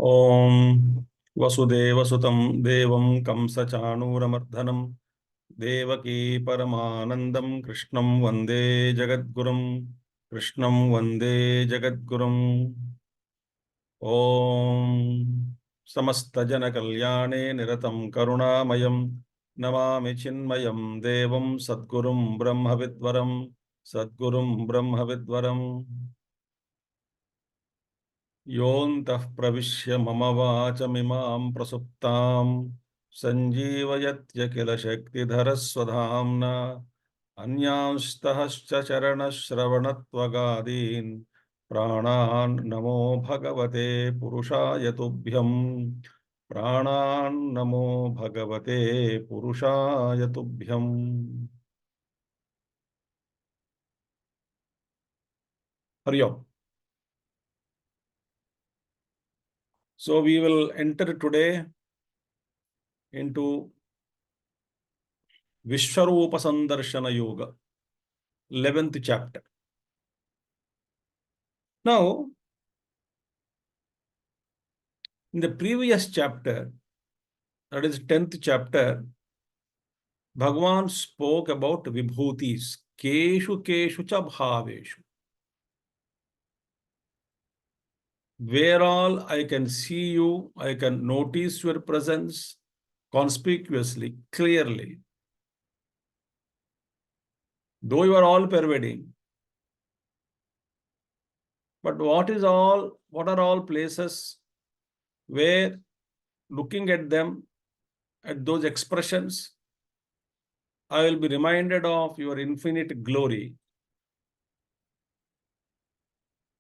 ॐ वसुदेवसुतं देवं कंसचाणूरमर्दनं देवकी परमानन्दं कृष्णं वन्दे जगद्गुरुं कृष्णं वन्दे जगद्गुरुम् ॐ समस्तजनकल्याणे निरतं करुणामयं नमामि चिन्मयं देवं सद्गुरुं ब्रह्मविद्वरं सद्गुरुं ब्रह्मविद्वरम् योऽन्तः प्रविश्य मम वाचमिमां प्रसुप्तां सञ्जीवयत्य किल शक्तिधरस्वधाम्ना अन्यांस्तः चरणश्रवणत्वगादीन् प्राणान् नमो भगवते पुरुषाय तुभ्यं प्राणान् नमो भगवते पुरुषाय तुभ्यम् हरि ओम्. So we will enter today into Vishwarupa Sandarshana Yoga, 11th chapter. Now, in the previous chapter, that is 10th chapter, Bhagavan spoke about vibhutis, keshu keshu cha bhaveshu. Where all I can see you, I can notice your presence conspicuously, clearly. Though you are all pervading, but what are all places where looking at them, at those expressions, I will be reminded of your infinite glory.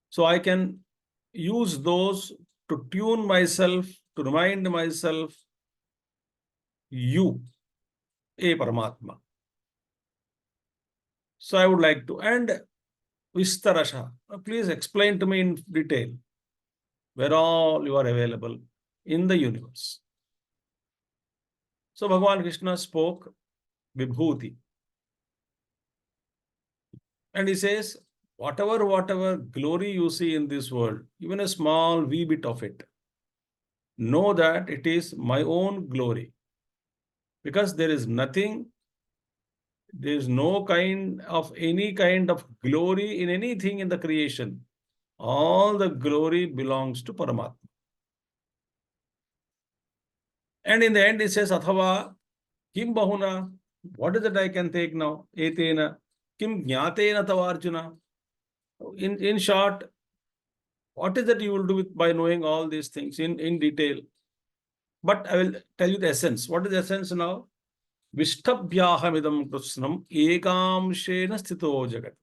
So I can use those to tune myself, to remind myself, you, a Paramatma. So I would like to, and Vistarasha, please explain to me in detail where all you are available in the universe. So Bhagavan Krishna spoke Vibhuti. And he says, whatever glory you see in this world, even a small wee bit of it, know that it is my own glory. Because there is nothing, there is no any kind of glory in anything in the creation. All the glory belongs to Paramatma. And in the end, it says, Athava, Kim Bahuna, what is it I can take now? Etena, Kim Jnatena Tavarjuna. In short, what is that you will do by knowing all these things in detail? But I will tell you the essence. What is the essence now? Vishtabhyahamidam krusnam ekamshena sthito jagat.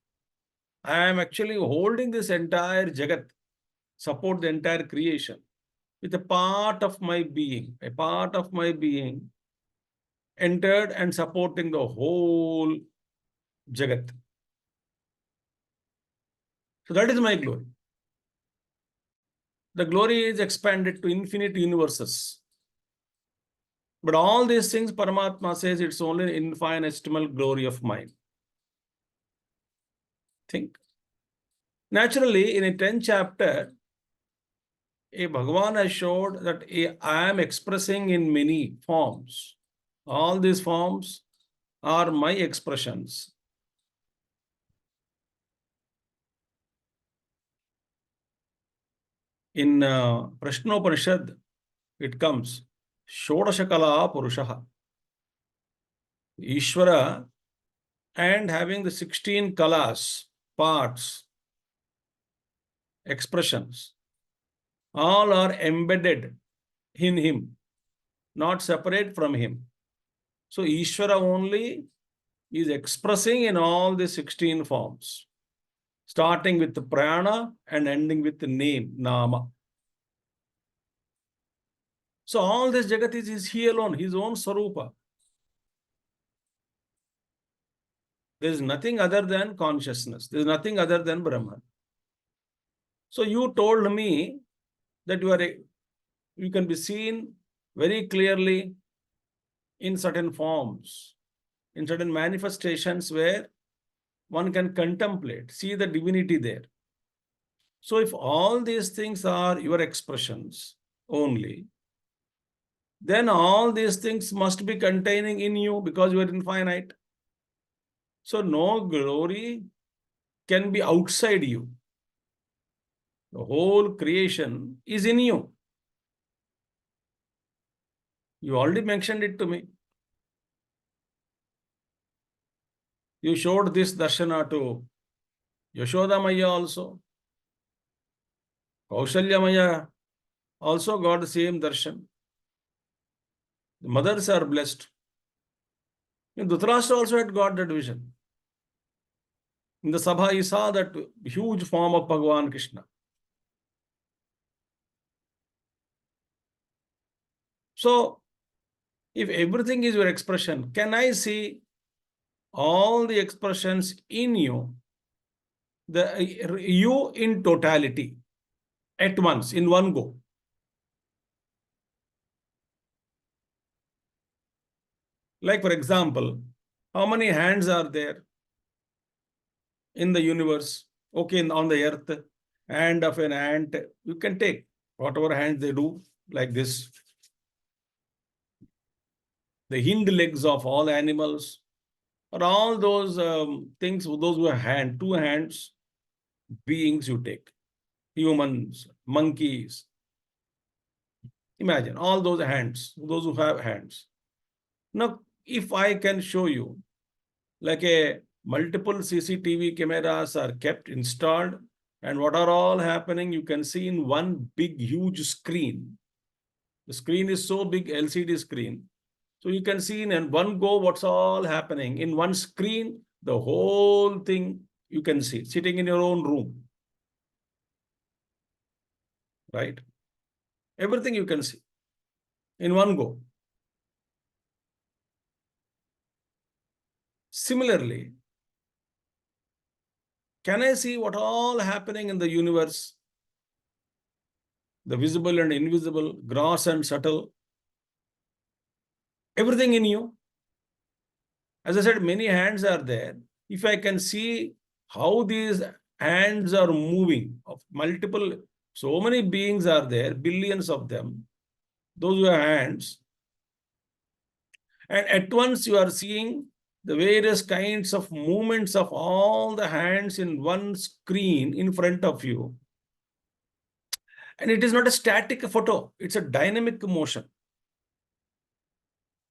I am actually holding this entire jagat, support the entire creation, with a part of my being. A part of my being entered and supporting the whole jagat. So that is my glory. The glory is expanded to infinite universes. But all these things, Paramatma says, it's only an infinitesimal glory of mine. Think. Naturally, in a 10th chapter, a Bhagavan has showed that I am expressing in many forms. All these forms are my expressions. In Prashnopanishad, it comes, Shodashakala Purushaha. Ishvara, and having the 16 kalas, parts, expressions, all are embedded in him, not separate from him. So Ishvara only is expressing in all the 16 forms, starting with the prana and ending with the name, nama. So all this Jagat is he alone, his own Sarupa. There is nothing other than consciousness. There is nothing other than Brahman. So you told me that you can be seen very clearly in certain forms, in certain manifestations where one can contemplate, see the divinity there. So if all these things are your expressions, only, then all these things must be containing in you because you are infinite. So no glory can be outside you. The whole creation is in you. You already mentioned it to me. You showed this darshana to Yashoda Maya also. Kaushalya Maya also got the same darshan. The mothers are blessed. And Dhritarashtra also had got that vision. In the Sabha, he saw that huge form of Bhagavan Krishna. So, if everything is your expression, can I see all the expressions in you, you in totality, at once, in one go? Like, for example, how many hands are there in the universe? Okay, on the earth, hand of an ant, you can take whatever hands they do, like this. The hind legs of all animals, or all those things, those who have two hands, beings you take, humans, monkeys. Imagine all those hands, those who have hands. Now, if I can show you, like a multiple CCTV cameras are kept installed, and what are all happening, you can see in one big, huge screen. The screen is so big, LCD screen. So you can see in one go what's all happening. In one screen, the whole thing you can see, sitting in your own room. Right? Everything you can see in one go. Similarly, can I see what all happening in the universe? The visible and invisible, gross and subtle. Everything in you. As I said, many hands are there. If I can see how these hands are moving, of multiple, so many beings are there, billions of them, those who have hands, and at once you are seeing the various kinds of movements of all the hands in one screen in front of you. And it is not a static photo, it's a dynamic motion.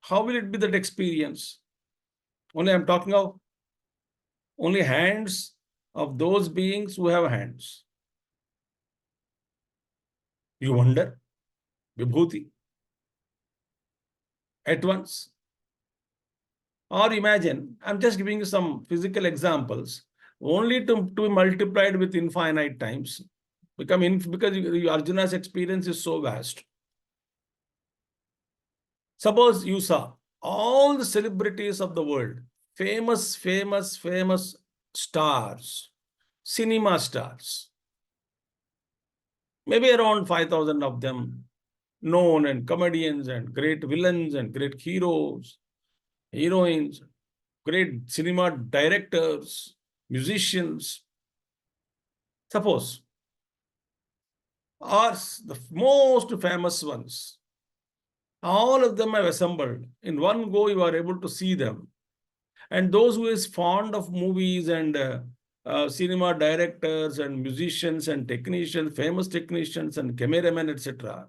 How will it be that experience? Only I'm talking of only hands of those beings who have hands. You wonder, Vibhuti, at once. Or imagine, I'm just giving you some physical examples, only to be multiplied with infinite times. Because Arjuna's experience is so vast. Suppose you saw all the celebrities of the world, famous stars, cinema stars, maybe around 5,000 of them, known, and comedians and great villains and great heroes, heroines, great cinema directors, musicians. Suppose, are the most famous ones. All of them have assembled. In one go, you are able to see them. And those who is fond of movies and cinema directors and musicians and technicians, famous technicians and cameramen, etc.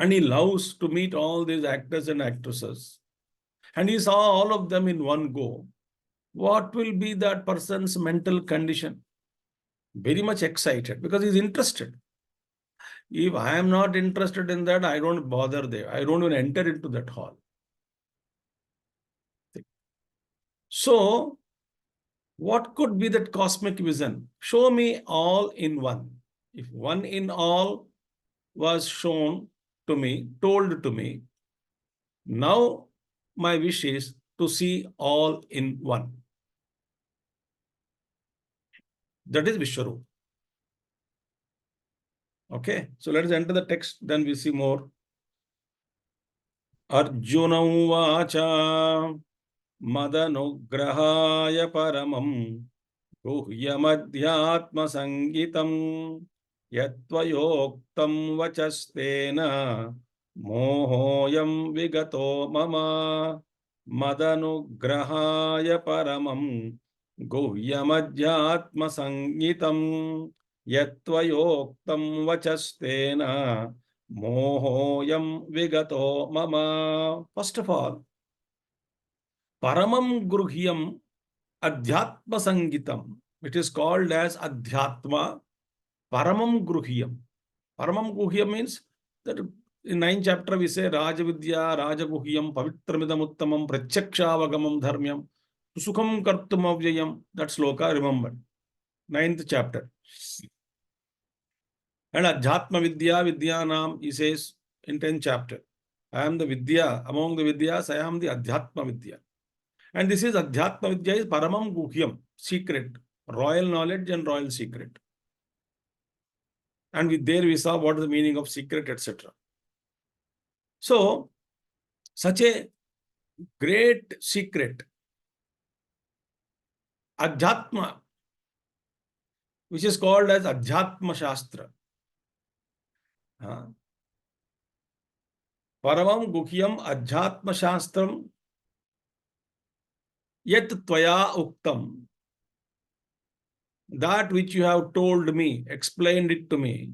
And he loves to meet all these actors and actresses. And he saw all of them in one go. What will be that person's mental condition? Very much excited because he's interested. If I am not interested in that, I don't bother there. I don't even enter into that hall. So, what could be that cosmic vision? Show me all in one. If one in all was shown to me, told to me, now my wish is to see all in one. That is Vishwarup. Okay, so let us enter the text, then we see more. Arjuna Uvacha Madanugrahaya Paramam Guhyamadhyatma Sangitam यत्त्वयोक्तं वचस्तेन मोहोऽयं विगतो मम मदनुग्रहाय परमं गुह्यमध्यात्मसंज्ञितं यत्त्वयोक्तं वचस्तेन मोहोऽयं विगतो मम. First of all, paramam gruhyam adhyatma sangitam. It is called as adhyatma paramam gruhyam. Paramam guhyam means that in 9th chapter we say Rajavidya, Rajaguhyam, Pavitramidam Uttamam, Pratyakshaavagamam Dharmyam, Sukham Kartum Avyayam. That sloka, remember. 9th chapter. And Adhyatma Vidya, Vidyanam, he says in 10th chapter. I am the Vidya. Among the Vidyas, I am the Adhyatma Vidya. And this is Adhyatma Vidya is Paramam Guhyam, secret, royal knowledge and royal secret. And there we saw what is the meaning of secret, etc. So, such a great secret, Adhyatma, which is called as Adhyatma Shastra. Paramam Guhyam Adhyatma Shastram Yet Tvaya Uktam. That which you have told me, explained it to me,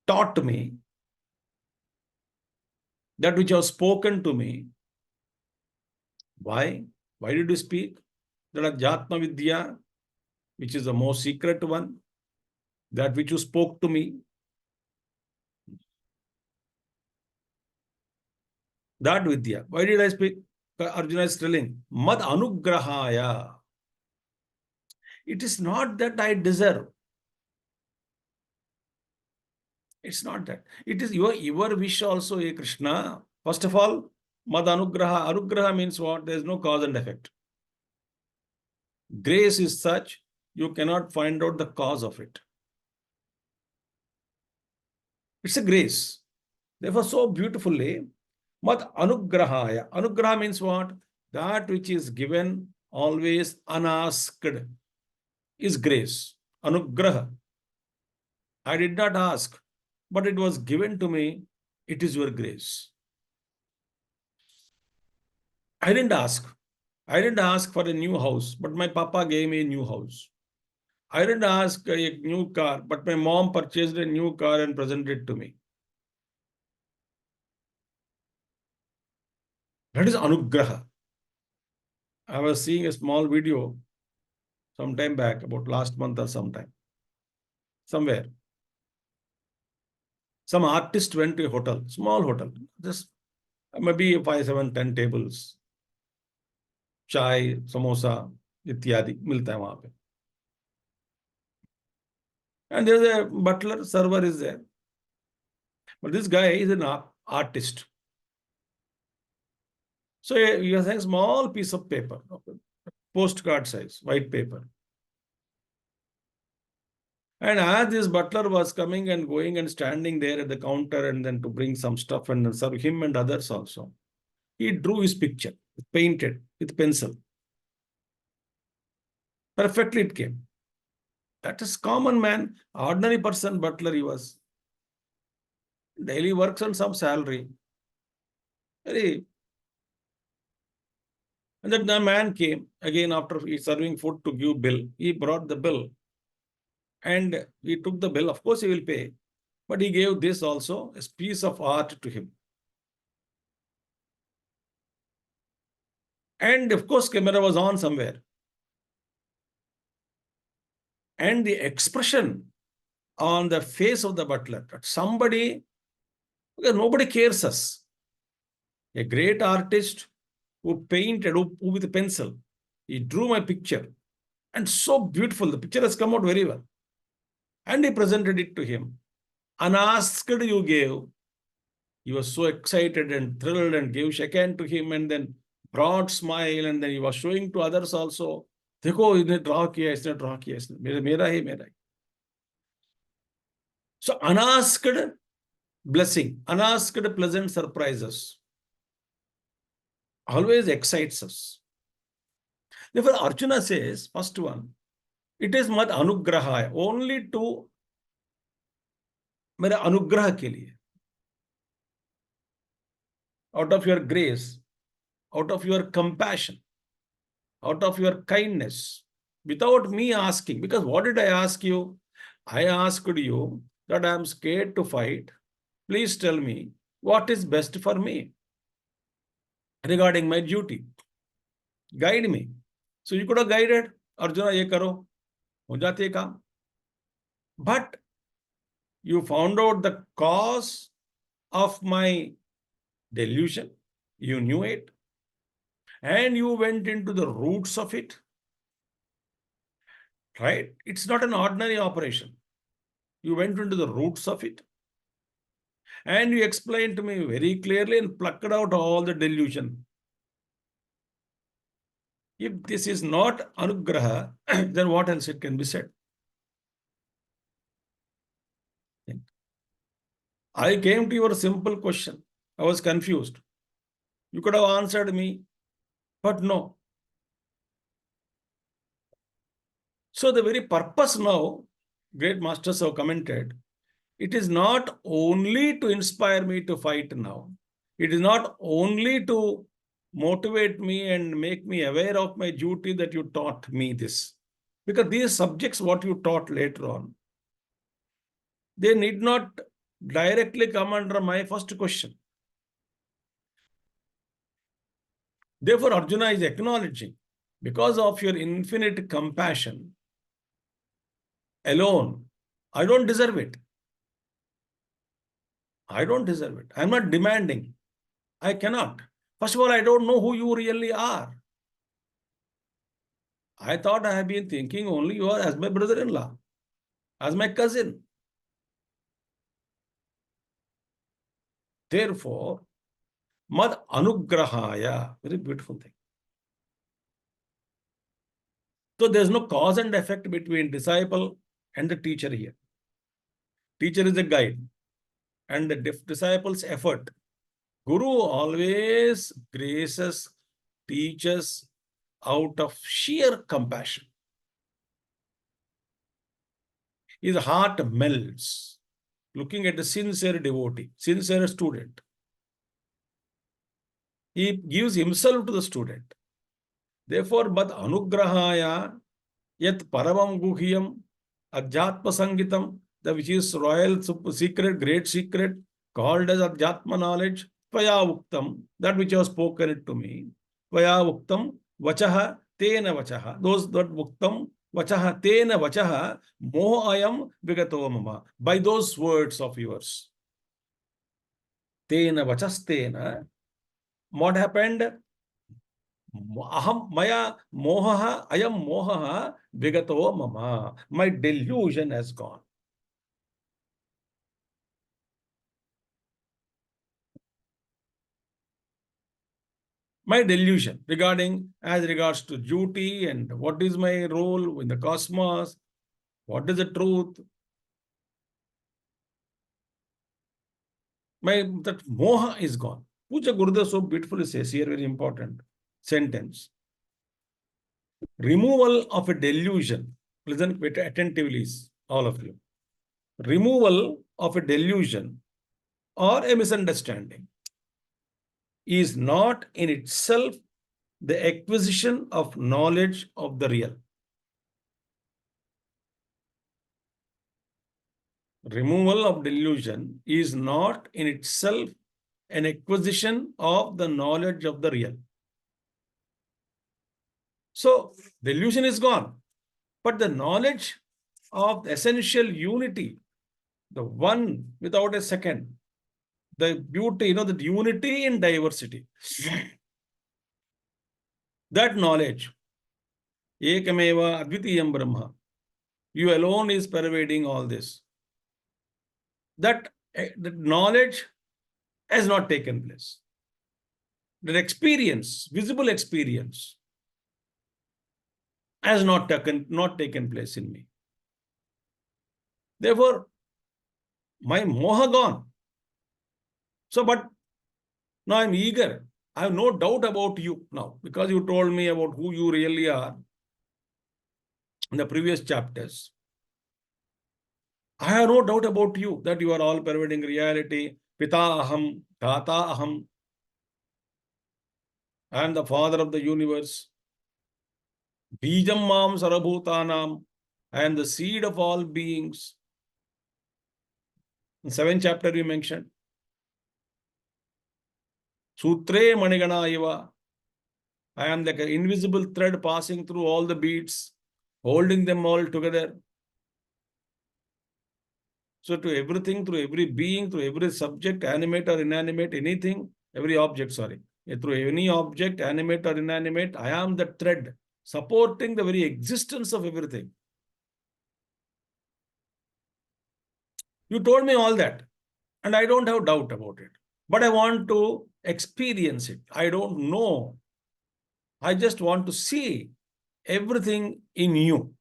taught me, that which you have spoken to me. Why? Why did you speak? That Adhyatma Vidya, which is the most secret one, that which you spoke to me, that Vidya. Why did I speak? Arjuna is telling, Mad Anugrahaya. It is not that I deserve. It's not that. It is your wish also, hey Krishna. First of all, Mad Anugraha. Anugraha means what? There is no cause and effect. Grace is such, you cannot find out the cause of it. It's a grace. Therefore, so beautifully, Mad Anugrahaya. Anugraha means what? That which is given always unasked is grace. Anugraha. I did not ask, but it was given to me. It is your grace. I didn't ask. I didn't ask for a new house, but my papa gave me a new house. I didn't ask a new car, but my mom purchased a new car and presented it to me. That is Anugraha. I was seeing a small video some time back, about last month or sometime, somewhere. Some artist went to a hotel, small hotel, just maybe 5, 7, 10 tables. Chai, samosa, ityadi milta hai wahan pe. And there's a butler, server is there. But this guy is an artist. So he has a small piece of paper, postcard size, white paper. And as this butler was coming and going and standing there at the counter and then to bring some stuff and serve him and others also, he drew his picture, painted with pencil. Perfectly it came. That is common man, ordinary person, butler he was. Daily works on some salary. And then the man came again after serving food to give bill. He brought the bill and he took the bill. Of course, he will pay. But he gave this also, a piece of art to him. And of course, camera was on somewhere. And the expression on the face of the butler, that somebody, because nobody cares us. A great artist who painted with a pencil. He drew my picture. And so beautiful. The picture has come out very well. And he presented it to him. Unasked you gave. He was so excited and thrilled and gave shake hand to him and then broad smile and then he was showing to others also. देखो इसने draw किया इसने draw किया इसने मेरा ही मेरा ही. So unasked blessing, unasked pleasant surprises always excites us. Therefore, Arjuna says, first one, It is मद अनुग्रह है, only to मेरे अनुग्रह के लिए, out of your grace, out of your compassion, out of your kindness, without me asking. Because what did I ask you? I asked you that I am scared to fight. Please tell me what is best for me regarding my duty. Guide me. So you could have guided Arjuna, ye karo, ho jati kaam. But you found out the cause of my delusion. You knew it. And you went into the roots of it. Right? It's not an ordinary operation. You went into the roots of it. And you explained to me very clearly and plucked out all the delusion. If this is not anugraha, then what else it can be said? I came to your simple question. I was confused. You could have answered me, but no. So the very purpose now, great masters have commented, it is not only to inspire me to fight now. It is not only to motivate me and make me aware of my duty that you taught me this. Because these subjects, what you taught later on, they need not directly come under my first question. Therefore, Arjuna is acknowledging, because of your infinite compassion alone, I don't deserve it. I don't deserve it. I'm not demanding. I cannot. First of all, I don't know who you really are. I thought I have been thinking only you are as my brother-in-law, as my cousin. Therefore, mad anugrahaya, very beautiful thing. So there's no cause and effect between disciple and the teacher here. Teacher is a guide and the disciple's effort. Guru always graces, teaches out of sheer compassion. His heart melts looking at a sincere devotee, sincere student. He gives himself to the student. Therefore, but anugrahaya yat paramam guhyam adhyatma sangitam, the which is royal secret, great secret, called as adhyatma knowledge, tvaya uktam, that which was spoken to me, tvaya uktam vachaha tena vachaha, those that uktam vachaha tena vachaha moha vigato mama, by those words of yours. Tena vachastena, what happened? Aham maya moha ayam moha vigato mama. My delusion has gone. My delusion regarding as regards to duty and what is my role in the cosmos, what is the truth. That moha is gone. Puja Gurudev so beautifully says here, very important sentence. Removal of a delusion. Listen attentively, all of you. Removal of a delusion or a misunderstanding is not in itself the acquisition of knowledge of the real. Removal of delusion is not in itself an acquisition of the knowledge of the real. So, delusion is gone, but the knowledge of the essential unity, the one without a second, the beauty, the unity in diversity, that knowledge, ekameva advitiyam brahma, you alone is pervading all this. That knowledge has not taken place. That experience, visible experience, has not taken place in me. Therefore, my moha gone. So, but now I'm eager. I have no doubt about you now because you told me about who you really are. in the previous chapters. I have no doubt about you that you are all pervading reality. Pita aham, Dhata aham. I am the father of the universe. Bijam mam sarabhutanam. I am the seed of all beings. In 7th chapter we mentioned. Sutre manigana iva. I am like an invisible thread passing through all the beads, holding them all together. So to everything, through every being, through every subject, animate or inanimate, anything, every object, sorry. Through any object, animate or inanimate, I am the thread supporting the very existence of everything. You told me all that, and I don't have doubt about it. But I want to experience it. I don't know. I just want to see everything in you.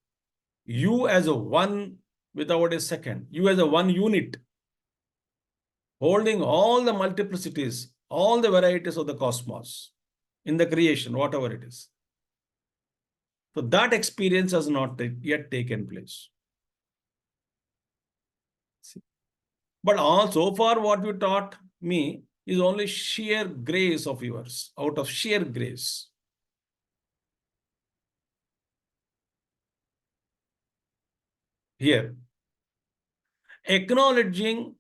You as a one without a second. You as a one unit, holding all the multiplicities, all the varieties of the cosmos in the creation, whatever it is. So that experience has not yet taken place. But so far what you taught me is only sheer grace of yours, out of sheer grace. Here, acknowledging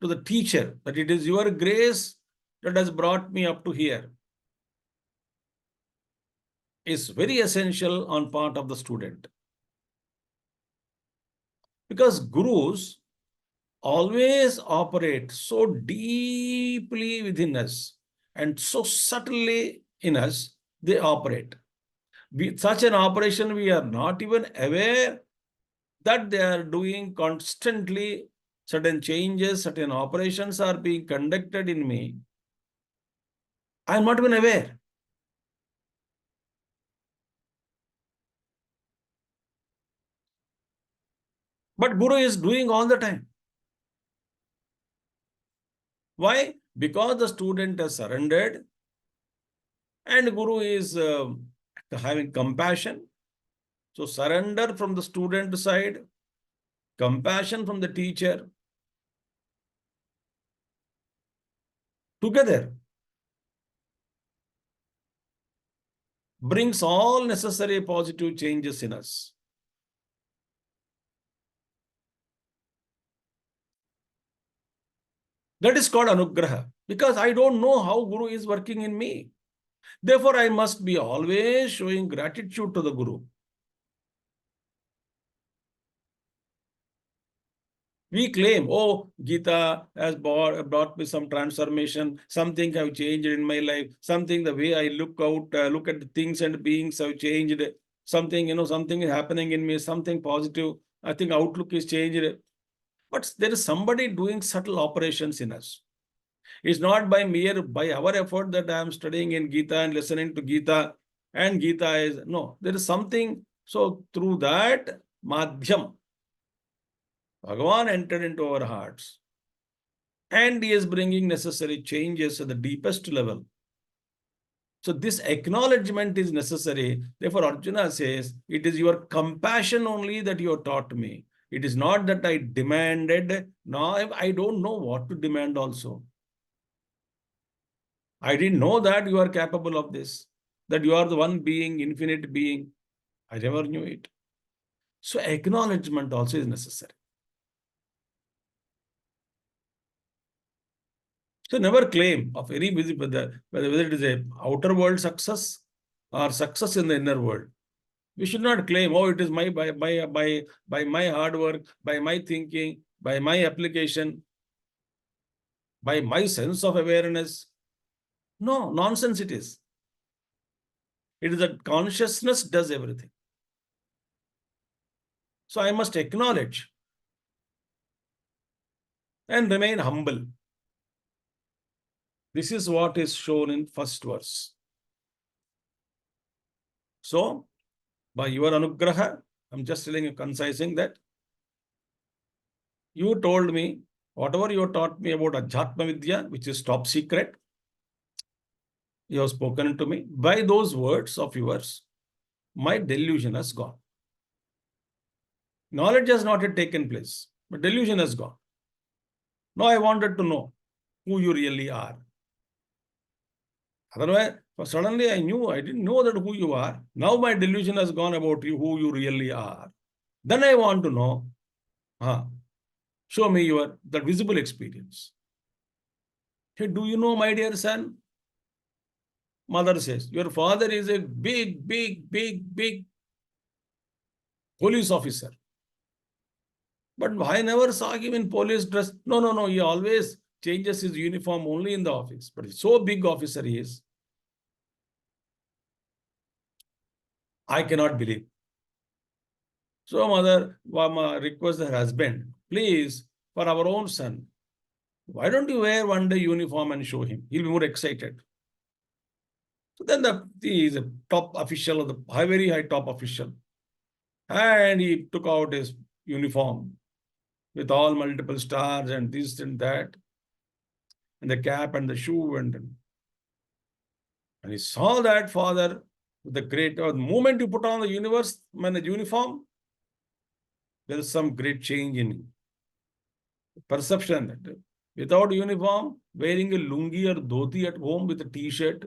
to the teacher that it is your grace that has brought me up to here is very essential on part of the student. Because gurus always operate so deeply within us and so subtly in us, they operate. With such an operation, we are not even aware that they are doing constantly. Certain changes, certain operations are being conducted in me. I am not even aware. But Guru is doing all the time. Why? Because the student has surrendered and Guru is having compassion. So surrender from the student side, compassion from the teacher, together brings all necessary positive changes in us. That is called anugraha, because I don't know how Guru is working in me. Therefore, I must be always showing gratitude to the Guru. We claim, oh, Gita has brought me some transformation, something have changed in my life, something the way I look at the things and beings have changed, something, something is happening in me, something positive. I think outlook is changed. But there is somebody doing subtle operations in us. It's not by our effort that I am studying in Gita and listening to Gita, and Gita is, no, there is something. So through that madhyam, Bhagavan entered into our hearts and he is bringing necessary changes at the deepest level. So this acknowledgement is necessary. Therefore, Arjuna says, it is your compassion only that you have taught me. It is not that I demanded. No, I don't know what to demand also. I didn't know that you are capable of this, that you are the one being, infinite being. I never knew it. So acknowledgement also is necessary. So never claim of any whether it is a outer world success or success in the inner world. We should not claim, oh, it is by my hard work, by my thinking, by my application, by my sense of awareness. No, nonsense it is. It is that consciousness does everything. So I must acknowledge and remain humble. This is what is shown in first verse. So, by your anugraha, I'm just telling you, concising that, you told me, whatever you taught me about Adhyatma Vidya, which is top secret, you have spoken to me. By those words of yours, my delusion has gone. Knowledge has not yet taken place, but delusion has gone. Now I wanted to know who you really are. Otherwise, suddenly I didn't know that who you are. Now my delusion has gone about you, who you really are. Then I want to know, show me that visible experience. Hey, do you know, my dear son? Mother says, your father is a big police officer. But I never saw him in police dress. No. He always changes his uniform only in the office. But so big officer he is. I cannot believe. So mother requests her husband, please, for our own son, why don't you wear one day uniform and show him? He'll be more excited. So then he is a top official, very high top official. And he took out his uniform with all multiple stars and this and that, and the cap and the shoe. And he saw that father with the the moment you put on the uniform, there is some great change in perception. That without uniform, wearing a lungi or dhoti at home with a t-shirt,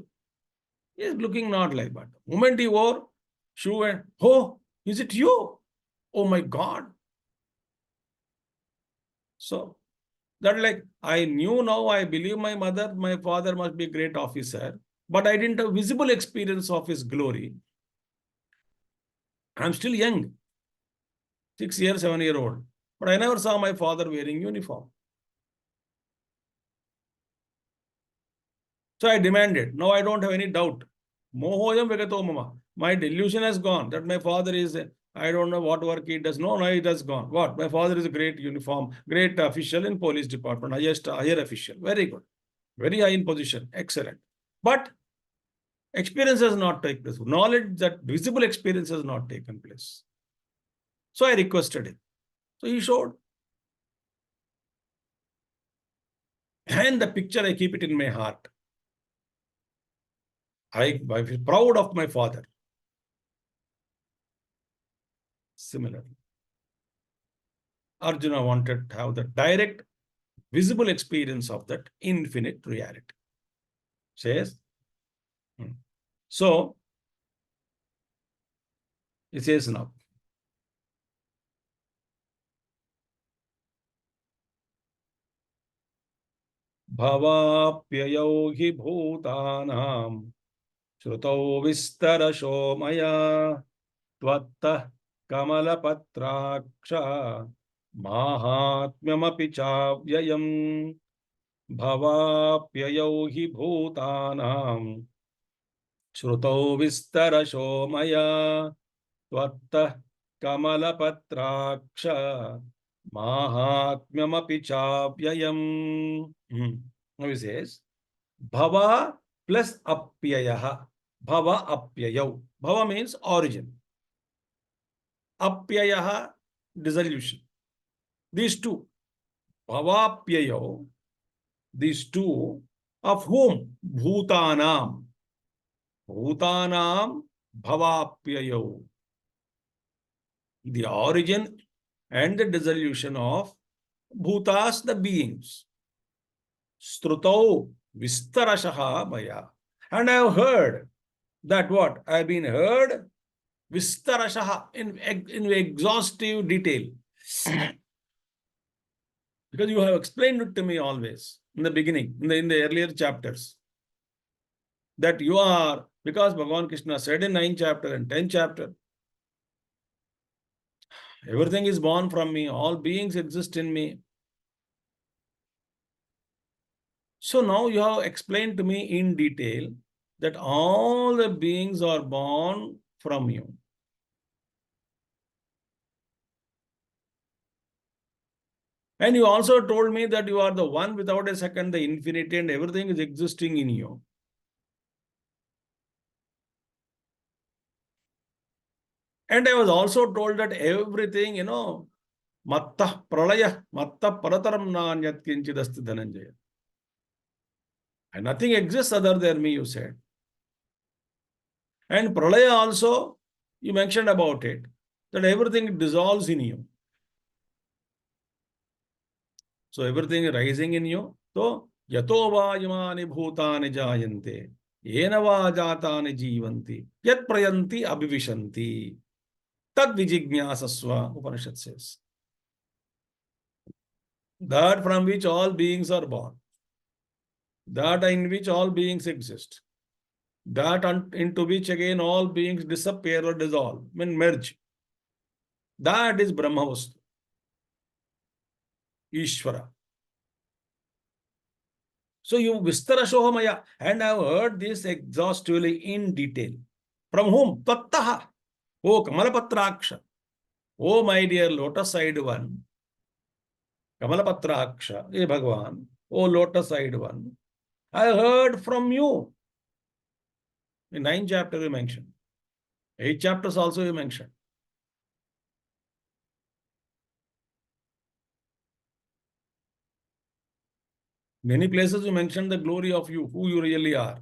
he is looking not like that. The moment he wore shoe and, oh, is it you? Oh my God. So that like, I knew now, I believe my father must be a great officer, but I didn't have visible experience of his glory. I'm still young, 7-year-old, but I never saw my father wearing uniform. So I demanded. Now I don't have any doubt. Mohoyam vegato mama. My delusion has gone that my father is, I don't know what work he does. No, it has gone. What? My father is a great official in police department, higher official. Very good. Very high in position. Excellent. But experience has not taken place. Knowledge, that visible experience has not taken place. So I requested him. So he showed. And the picture, I keep it in my heart. I feel proud of my father. Similarly, Arjuna wanted to have the direct, visible experience of that infinite reality. Says, so it says now, Bhavapyayau hi bhutanam Shrutau vistarasho maya Tvatta kamalapatraksha Mahatmyamapi chavyayam Bhavapyayau hi bhutanam Shrutau vistarasho maya Tvatta kamalapatraksha Mahatmyamapi chavyayam. Now he says, Bhava plus apyayaha. Bhava apyayau. Bhava means origin. Apyayaha, dissolution. These two. Bhava apyayau. These two. Of whom? Bhutanam. Bhutanam bhava apyayau. The origin and the dissolution of bhutas, the beings. Strutau vistarashaha maya. And I have heard that what? I have been heard vistarashaha in exhaustive detail. Because you have explained it to me always in the beginning, in the earlier chapters. That you are, because Bhagavan Krishna said in 9th chapter and 10th chapter, everything is born from me, all beings exist in me. So now you have explained to me in detail that all the beings are born from you. And you also told me that you are the one without a second, the infinity, and everything is existing in you. And I was also told that everything, matta pralaya, matta parataram nanyat kinchidasti dhananjaya. And nothing exists other than me, you said. And pralaya also, you mentioned about it, that everything dissolves in you. So everything is rising in you. So yato va yamani bhutani jayante, yena va jatani jivanti, yat prayanti abhivishanti, tad vijignyasasva, Upanishad says. That from which all beings are born, that in which all beings exist, that into which again all beings disappear or dissolve, merge. That is Brahmavastu, Ishvara. So you Vistara Shohamaya, and I have heard this exhaustively in detail. From whom? Tattaha. Oh Kamalapatraksha. Oh my dear lotus-eyed one. Kamalapatraksha. Hey Bhagavan. Oh lotus-eyed one. I heard from you. In 9 chapters you mentioned. 8 chapters also you mentioned. Many places you mentioned the glory of you, who you really are.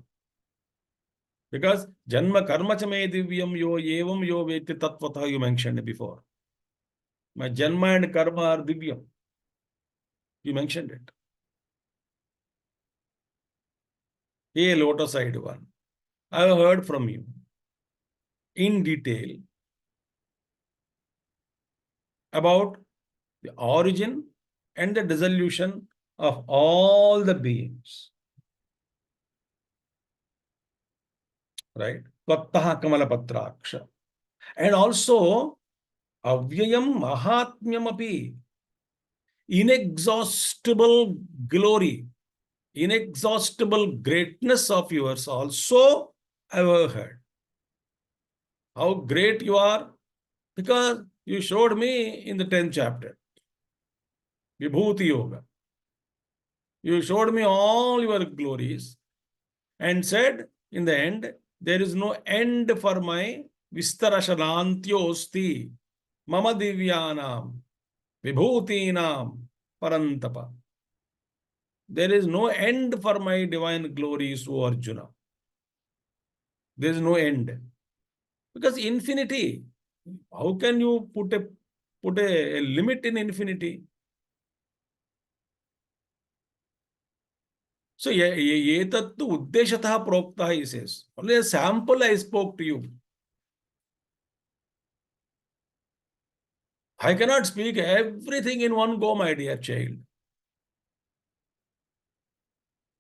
Because Janma Karma Chame Divyam Yo Evam Yo Veti Tattvata you mentioned before. My Janma and Karma are Divyam. You mentioned it. A lotus-eyed one. I have heard from you in detail about the origin and the dissolution of all the beings. Right? Tvattaha Kamalapatraksha. And also, Avyayam Mahatmyam api. Inexhaustible glory, inexhaustible greatness of yours also I have heard. How great you are, because you showed me in the 10th chapter, Vibhuti Yoga. You showed me all your glories and said, in the end, there is no end for my Vistarashanantyosti, Mama Divyanam, Vibhutinam, Parantapa. There is no end for my divine glories, O Arjuna. There is no end. Because infinity, how can you put a limit in infinity? So, yetattu uddeshatah proktah, he says. Only a sample I spoke to you. I cannot speak everything in one go, my dear child.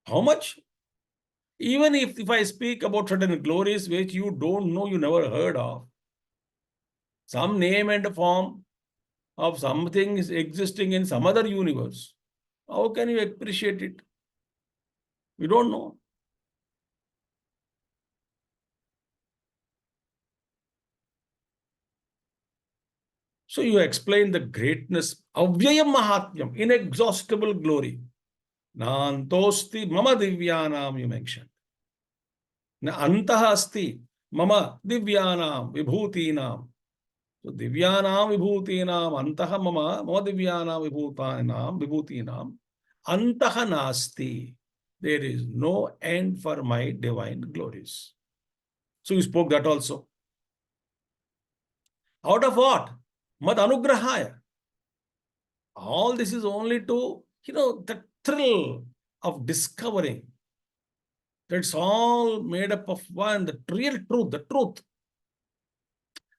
How much? Even if I speak about certain glories which you don't know, you never heard of, some name and form of something is existing in some other universe, how can you appreciate it? We don't know. So you explain the greatness, Avyayam Mahatmyam, inexhaustible glory. Nantosti Mama Divyanam, you mentioned. Na Antaha Asti Mama Divyanam Vibhutinam. So Divyanam Vibhutinam Antaha Mama Divyanam Vibhutinam Antaha Nasti. There is no end for my divine glories. So you spoke that also. Out of what? Mad Anugrahaya. All this is only to, the thrill of discovering that it's all made up of one, the real truth, the truth.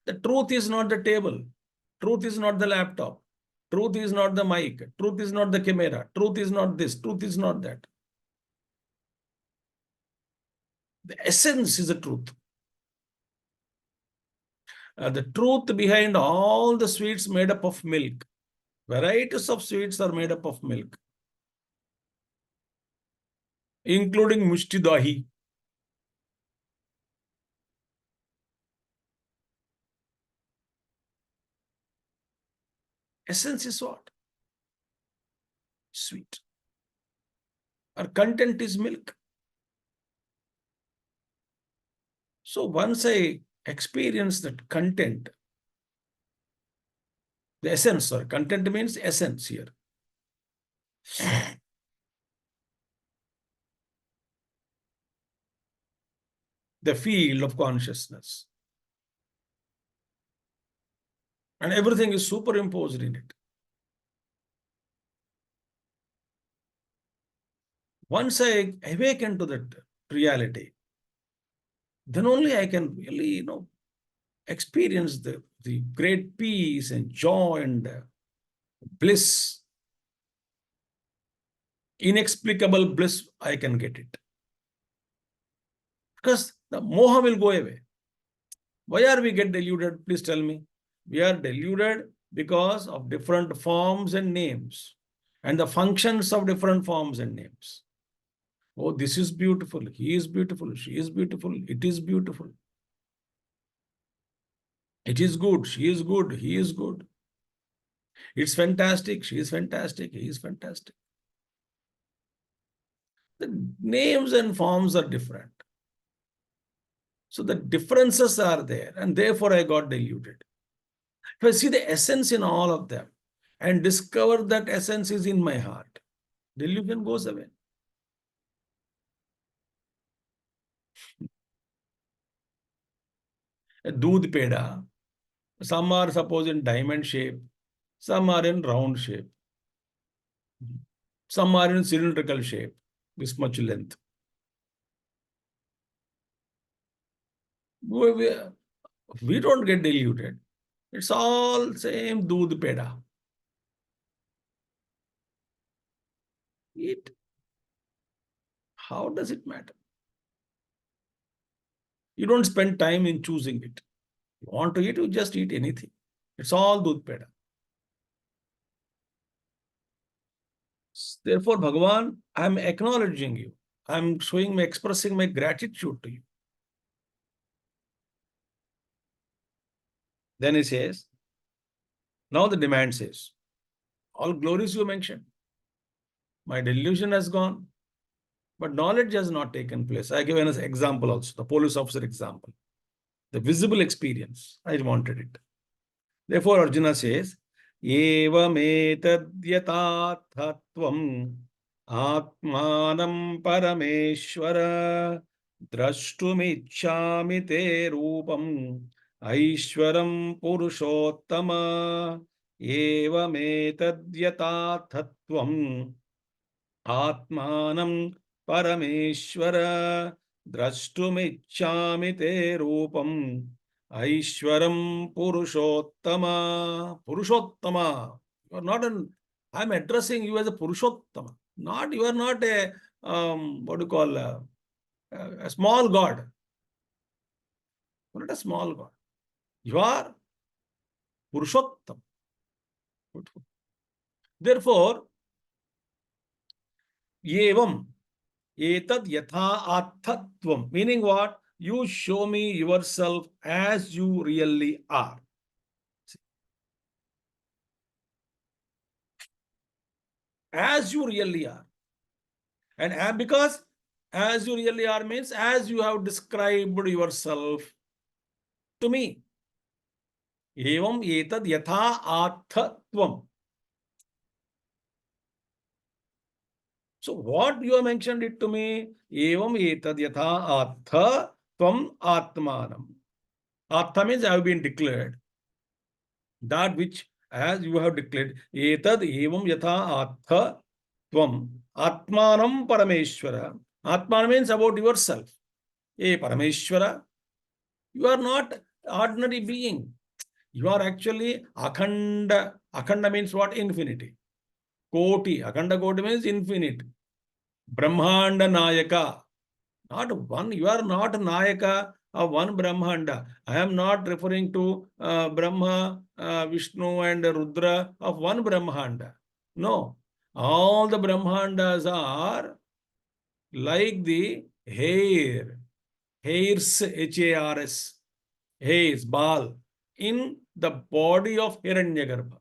The truth is not the table. Truth is not the laptop. Truth is not the mic. Truth is not the camera. Truth is not this. Truth is not that. The essence is the truth. The truth behind all the sweets made up of milk. Varieties of sweets are made up of milk, including mushti dahi. Essence is what? Sweet. Our content is milk. So once I experience that content, the essence, sorry, content means essence here. The field of consciousness. And everything is superimposed in it. Once I awaken to that reality, then only I can really, experience the great peace and joy and bliss, inexplicable bliss, I can get it. Because the moha will go away. Why are we get deluded? Please tell me. We are deluded because of different forms and names and the functions of different forms and names. Oh, this is beautiful. He is beautiful. She is beautiful. It is beautiful. It is good. She is good. He is good. It's fantastic. She is fantastic. He is fantastic. The names and forms are different. So the differences are there, and therefore I got deluded. If I see the essence in all of them and discover that essence is in my heart, delusion goes away. A doodh peda, some are suppose in diamond shape, some are in round shape, some are in cylindrical shape, this much length. We, we don't get deluded. It's all same doodh peda. Eat. How does it matter? You don't spend time in choosing it. You want to eat, you just eat anything. It's all doodh peda. Therefore, Bhagavan, I'm acknowledging you. I'm expressing my gratitude to you. Then he says, now the demand says, all glories you mentioned. My delusion has gone, but knowledge has not taken place. I give an example also, the police officer example. The visible experience, I wanted it. Therefore, Arjuna says, evametadyatathatvam atmanam parameshwara drashtumicchami te rupam aishwaram purushottama evametadyatathatvam atmanam parameshwara drashtumicchami te rupam Aishwaram Purushottama. Purushottama. You are not an, I'm addressing you as a Purushottama. Not, you are not a, what do you call, a small God. You are not a small God. You are Purushottam. Therefore, Yevam, Etad Yatha Athatvam. Meaning what? You show me yourself as you really are. As you really are. And because as you really are means as you have described yourself to me. Evam etad yatha athatvam. So what you have mentioned it to me? Evam etad yatha athatvam atmanam. Atha means I have been declared. That which as you have declared. Etad evam yatha athatvam atmanam parameshwara. Atman means about yourself. Parameshwara. You are not ordinary being. You are actually Akhanda. Akhanda means what? Infinity. Koti. Akhanda Koti means infinite. Brahmanda Nayaka. Not one. You are not Nayaka of one Brahmanda. I am not referring to Brahma, Vishnu and Rudra of one Brahmanda. No. All the Brahmandas are like the hair. Hairs, H-A-R-S. Hairs, ball. In the body of Hiranyagarbha.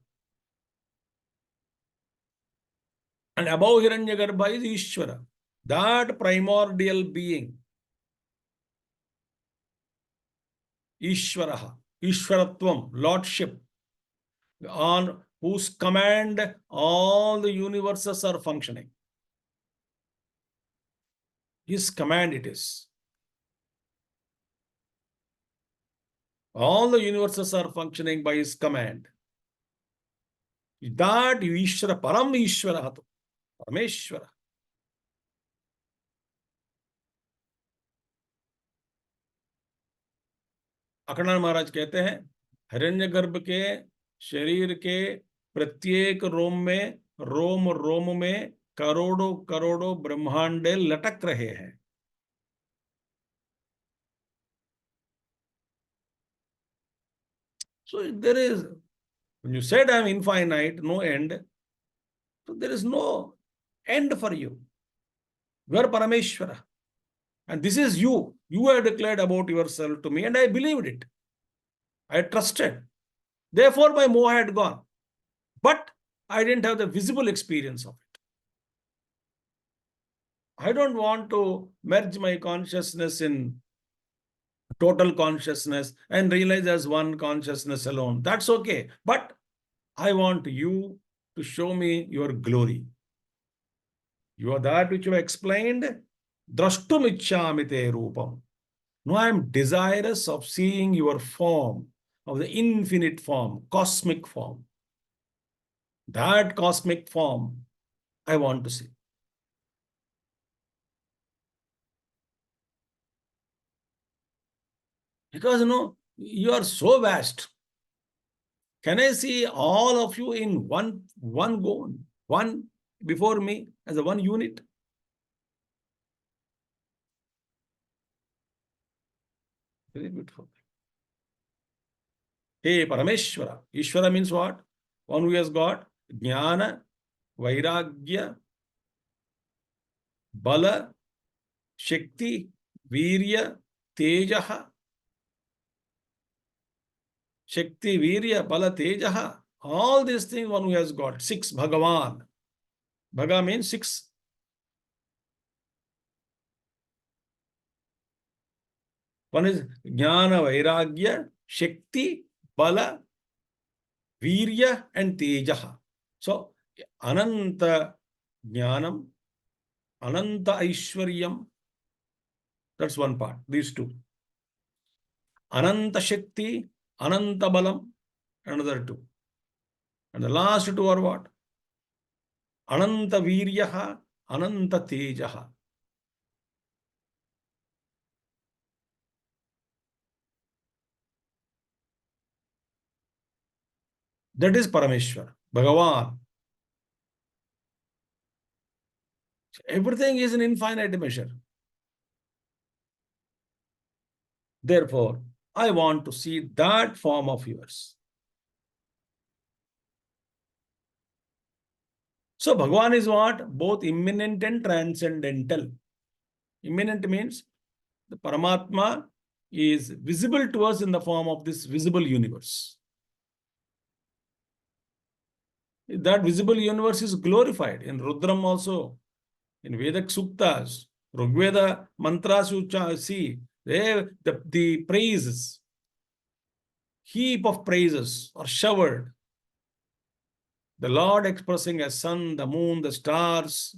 And above Hiranyagarbha is Ishvara, that primordial being. Ishvaraha, Ishvaratvam, Lordship, on whose command all the universes are functioning. His command it is. All the universes are functioning by his command. That Ishvara, Param Ishvara, Parameshvara. Akhandanand महाराज कहते हैं हिरण्यगर्भ के शरीर के प्रत्येक रोम रोम में करोड़ों करोड़ों ब्रह्मांडे लटक रहे हैं. So there is, when you said I am infinite, no end, so there is no end for you. You are Parameshwara. And this is you. You have declared about yourself to me, and I believed it. I trusted. Therefore, my moha had gone. But I didn't have the visible experience of it. I don't want to merge my consciousness in total consciousness and realize as one consciousness alone. That's okay. But I want you to show me your glory. You are that which you have explained. Drashtum icchami te rupam. No, I am desirous of seeing your form, of the infinite form, cosmic form. That cosmic form I want to see. Because, you are so vast. Can I see all of you in one go, one before me as a one unit? Very beautiful. Hey, Parameshwara. Ishvara means what? One who has got Jnana, Vairagya, Bala, Shakti, Virya, Tejaha. Shakti, Virya, Bala, Tejaha. All these things one who has got. 6, Bhagavan. Bhaga means 6. One is Jnana, Vairagya, Shakti, Bala, Virya, and Tejaha. So, Ananta Jnanam, Ananta Aishwaryam. That's one part. These two. Ananta Shakti, Ananta Balam, another two. And the last two are what? Ananta Viryaha, Ananta Tejaha. That is Parameshwar, Bhagavan. Everything is in infinite measure. Therefore, I want to see that form of yours. So, Bhagavan is what? Both immanent and transcendental. Immanent means the Paramatma is visible to us in the form of this visible universe. That visible universe is glorified in Rudram also, in Vedic Suktas, Rigveda mantras you see, the praises, heap of praises are showered. The Lord expressing as sun, the moon, the stars,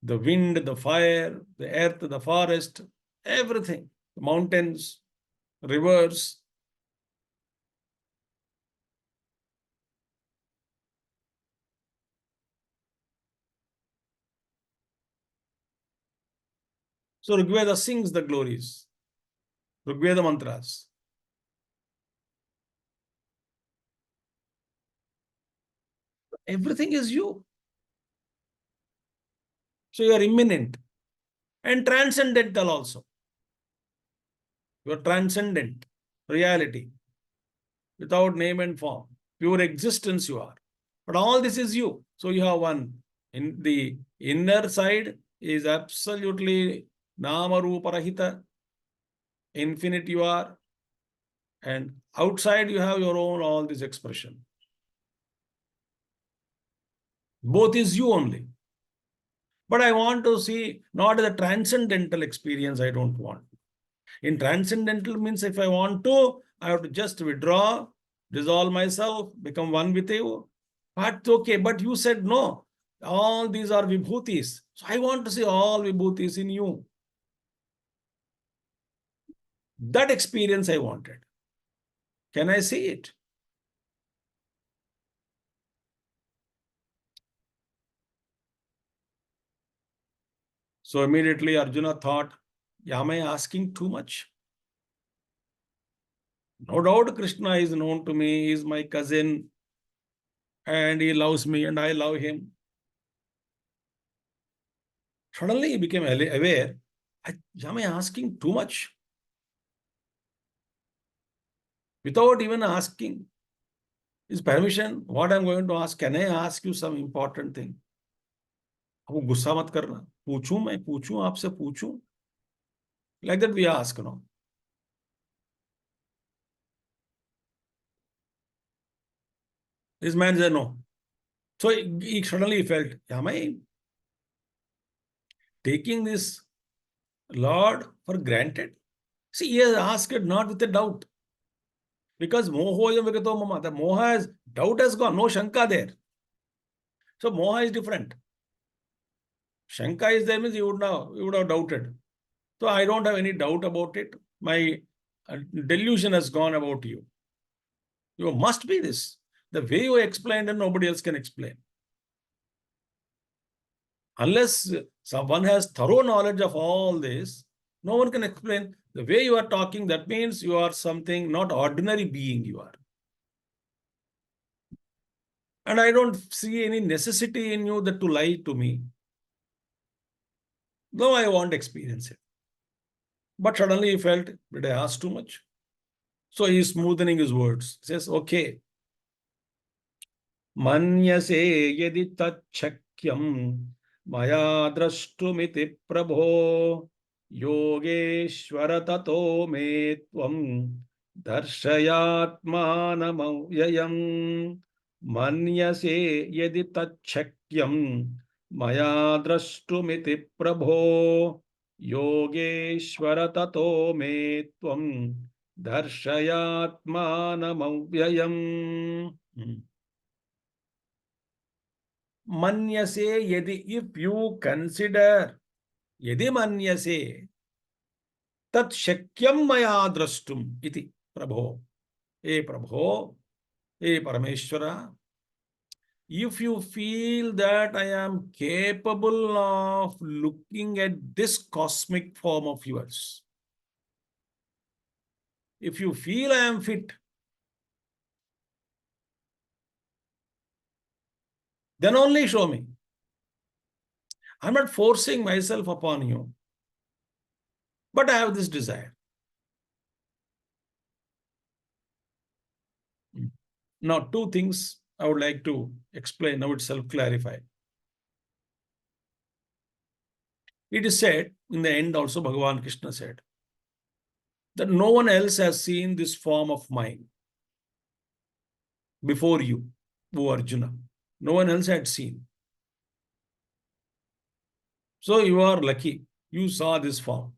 the wind, the fire, the earth, the forest, everything, the mountains, rivers. So Rigveda sings the glories, Rigveda mantras. Everything is you. So you are immanent and transcendental also. You are transcendent reality without name and form. Pure existence you are. But all this is you. So you have one. In the inner side is absolutely Nama Rupa Rahita. Infinite you are. And outside you have your own all this expression. Both is you only. But I want to see not the transcendental experience I don't want. In transcendental means if I want to, I have to just withdraw, dissolve myself, become one with you. But okay, but you said no. All these are vibhutis. So I want to see all vibhutis in you. That experience I wanted. Can I see it? So immediately Arjuna thought, am I asking too much? No doubt Krishna is known to me, he is my cousin, and he loves me and I love him. Suddenly he became aware, am I asking too much? Without even asking his permission, what I'm going to ask, can I ask you some important thing? वो गुस्सा मत करना, पूछूं मैं पूछूं आपसे पूछूं, like that we ask, no? This man said no. So he suddenly felt, am I taking this Lord for granted? See, he has asked it not with a doubt. Because moho vigato mama, the moha has, doubt has gone, no shanka there. So moha is different. Shanka is there means you would have doubted. So I don't have any doubt about it. My delusion has gone about you. You must be this. The way you explained and nobody else can explain. Unless someone has thorough knowledge of all this, no one can explain. The way you are talking, that means you are something not ordinary being you are. And I don't see any necessity in you that to lie to me. Though I won't experience it. But suddenly he felt, did I ask too much? So he's smoothening his words. He says, okay. Manyase yadi tachchakyam maya drashtumiti prabho yogeshwara tato me tvam darshayatmanamavyayam manyase yadi tachchakyam maya drashtumiti prabho yogeshwara tato me tvam darshayatmanamavyayam. Manyase yadi, if you consider, yadi manyase, tat shakyam maya drashtum iti prabho. Hey prabho, hey parameshwara, if you feel that I am capable of looking at this cosmic form of yours, if you feel I am fit, then only show me. I'm not forcing myself upon you, but I have this desire. Now, two things I would like to explain now itself, clarify. It is said, in the end also Bhagavan Krishna said, that no one else has seen this form of mine before you, O Arjuna. No one else had seen. So you are lucky, you saw this form.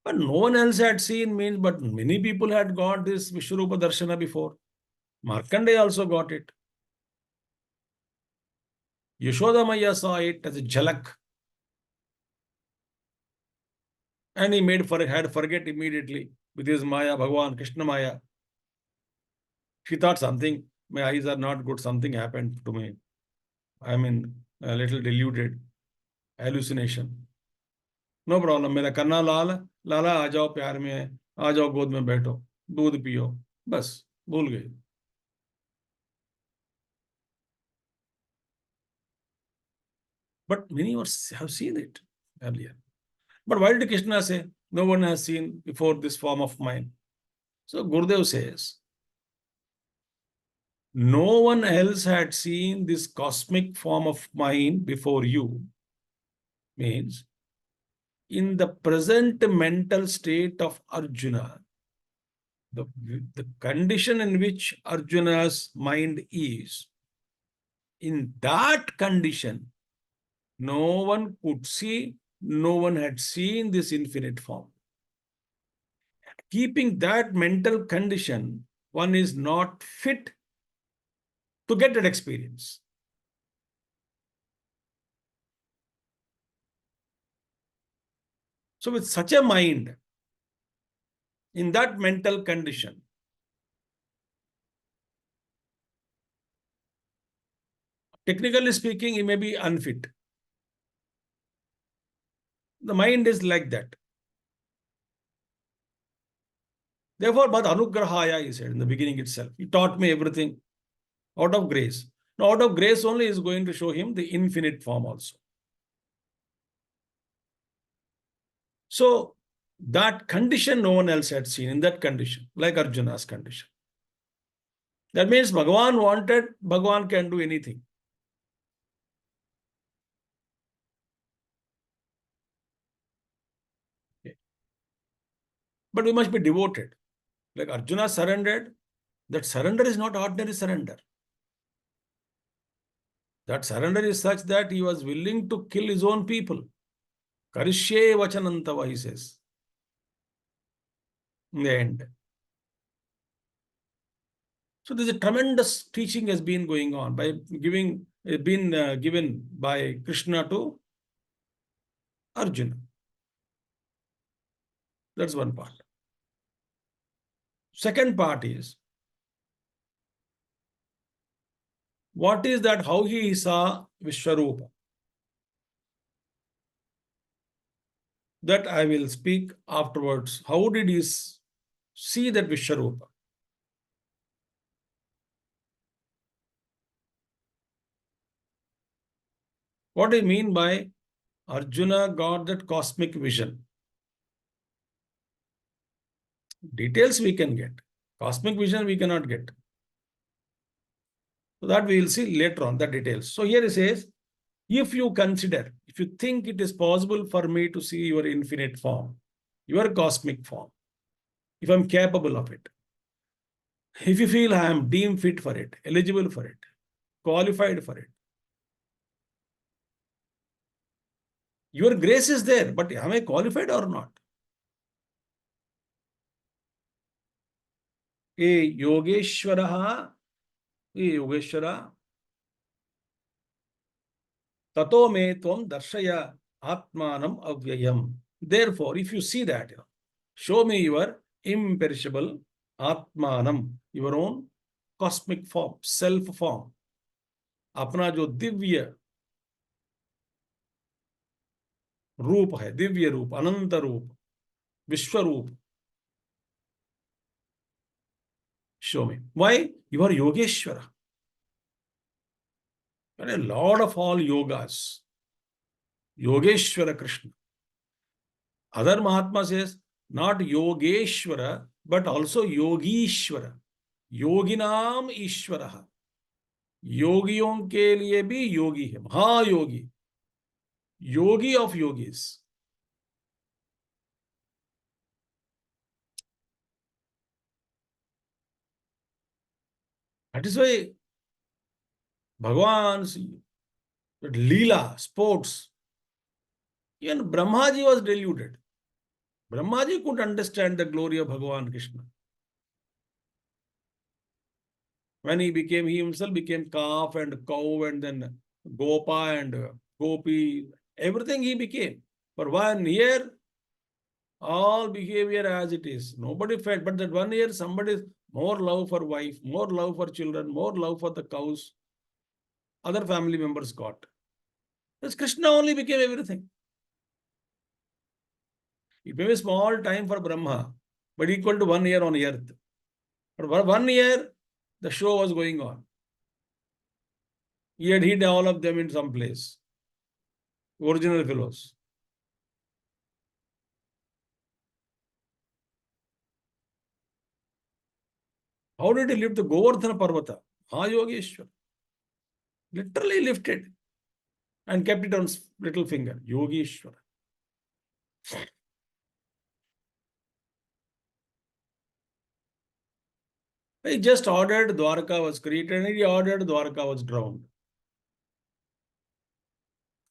But no one else had seen means, but many people had got this Vishwarupa Darshana before. Markandeya also got it. Yashoda Maya saw it as a jhalak. And he had forget immediately with his Maya, Bhagavan, Krishna Maya. She thought something, my eyes are not good, something happened to me. I mean, a little deluded, hallucination. No problem, मेरा कन्ना लाल, लाला आ जाओ प्यार में, आ जाओ गोद में बैठो, दूध पियो, बस भूल गई. But many have seen it earlier. But why did Krishna say, no one has seen before this form of mine? So Gurudev says, no one else had seen this cosmic form of mine before you, means in the present mental state of Arjuna, the condition in which Arjuna's mind is, in that condition, no one could see, no one had seen this infinite form. Keeping that mental condition, one is not fit to get that experience. So with such a mind, in that mental condition, technically speaking, he may be unfit. The mind is like that. Therefore, but Anugrahaya, he said in the beginning itself. He taught me everything out of grace. Now, out of grace only is going to show him the infinite form also. So, that condition no one else had seen in that condition, like Arjuna's condition. That means Bhagavan wanted, Bhagavan can do anything. Okay. But we must be devoted. Like Arjuna surrendered, that surrender is not ordinary surrender. That surrender is such that he was willing to kill his own people. Karishye vachanantava, he says. In the end. So there's a tremendous teaching has been going on by given by Krishna to Arjuna. That's one part. Second part is, what is that how he saw Vishwarupa? That I will speak afterwards. How did he see that Vishwarupa? What do you mean by Arjuna got that cosmic vision? Details we can get. Cosmic vision we cannot get. So that we will see later on, the details. So here it says, if you think it is possible for me to see your infinite form, your cosmic form, if I'm capable of it, if you feel I am deemed fit for it, eligible for it, qualified for it, your grace is there, but am I qualified or not? Yogeshwara, tato me tvam darshaya atmanam avyayam. Therefore, if you see that, show me your imperishable atmanam, your own cosmic form, self form, अपना जो दिव्य रूप है, दिव्य रूप, अनंत रूप, विश्व रूप. Show me. Why? You are Yogeshwara. You are a lord of all yogas. Yogeshwara Krishna. Other Mahatma says, not Yogeshwara, but also Yogishwara. Yoginam Ishwara. योगियों के लिए भी योगी है, Mahayogi, yogi of yogis. That is why Bhagavan's Leela, sports, even Brahmaji was deluded. Brahmaji couldn't understand the glory of Bhagavan Krishna. When he himself became calf and cow and then Gopa and Gopi, everything he became. For 1 year, all behavior as it is. Nobody felt, but that 1 year, somebody more love for wife, more love for children, more love for the cows, other family members got. Because Krishna only became everything. It may be a small time for Brahma, but equal to 1 year on earth. But for 1 year, the show was going on. He had hid all of them in some place. Original fellows. How did he lift the Govardhana Parvata? Yogeshwar. Literally lifted and kept it on little finger. Yogeshwar. He just ordered Dwarka was created and he ordered Dwarka was drowned.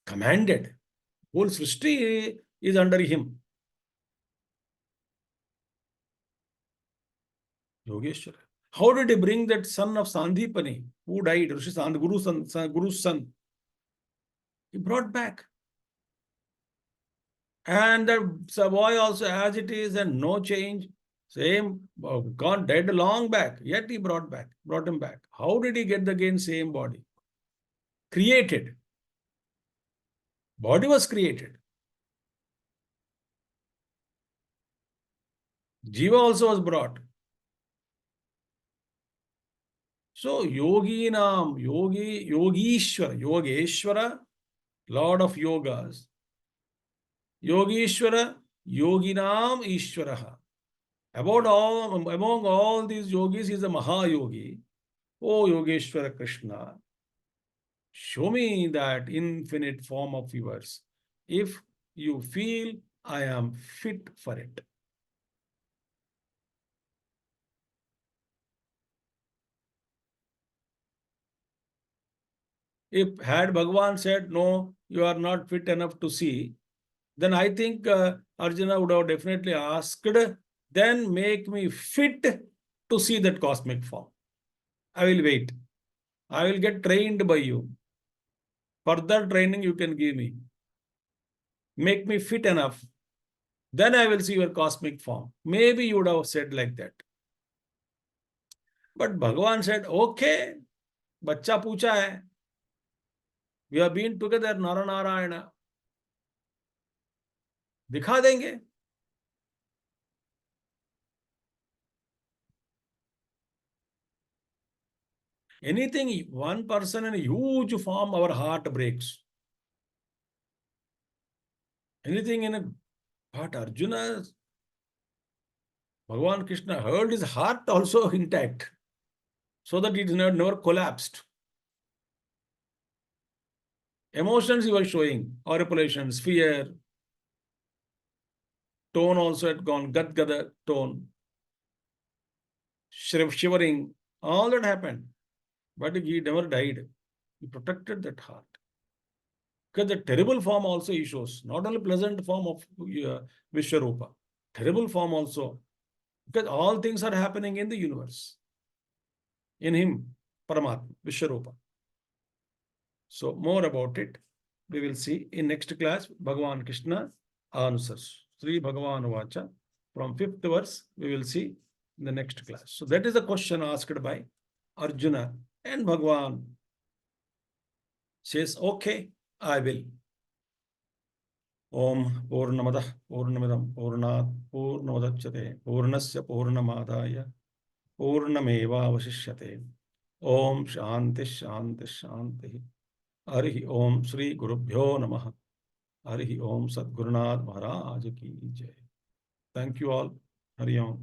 Commanded. Whole Srishti is under him. Yogeshwara. How did he bring that son of Sandipani, who died, Guru's son? He brought back. And the boy also as it is and no change. Same, gone dead long back, yet he brought him back. How did he get again same body? Created. Body was created. Jiva also was brought. So Yogeshwara, Lord of Yogas, Yogeshwara, Yoginam Ishwaraha. Among all these yogis, he is a Mahayogi. Oh Yogeshwara Krishna, show me that infinite form of yours. If you feel I am fit for it. If had Bhagavan said, no, you are not fit enough to see, then I think Arjuna would have definitely asked, then make me fit to see that cosmic form. I will wait. I will get trained by you. Further training you can give me. Make me fit enough. Then I will see your cosmic form. Maybe you would have said like that. But Bhagavan said, okay, बच्चा पूछा है. We have been together, Nara Narayana. दिखा देंगे. Anything, one person in a huge form, our heart breaks. Anything in a, but Arjuna, Bhagavan Krishna held his heart also intact, so that it never collapsed. Emotions he was showing, auripulations, fear, tone also had gone, Gadgada tone, shivering, all that happened. But he never died. He protected that heart. Because the terrible form also he shows, not only pleasant form of Vishwarupa, terrible form also. Because all things are happening in the universe. In him, Paramatma, Vishwarupa. So more about it, we will see in next class. Bhagavan Krishna answers. Sri Bhagavan Vacha. From 5th verse, we will see in the next class. So that is the question asked by Arjuna, and Bhagavan says, okay, I will. Om Purnamadah Purnamidam Purnat Purnamudachyate Purnasya Purnamadaya Purnameva Vasishyate. Om Shanti Shanti Shanti. Harihi Om Sri Gurubhyo Namaha. Harihi Om Sadgurunath Maharaj Ki Jai. Thank you all. Hari Om.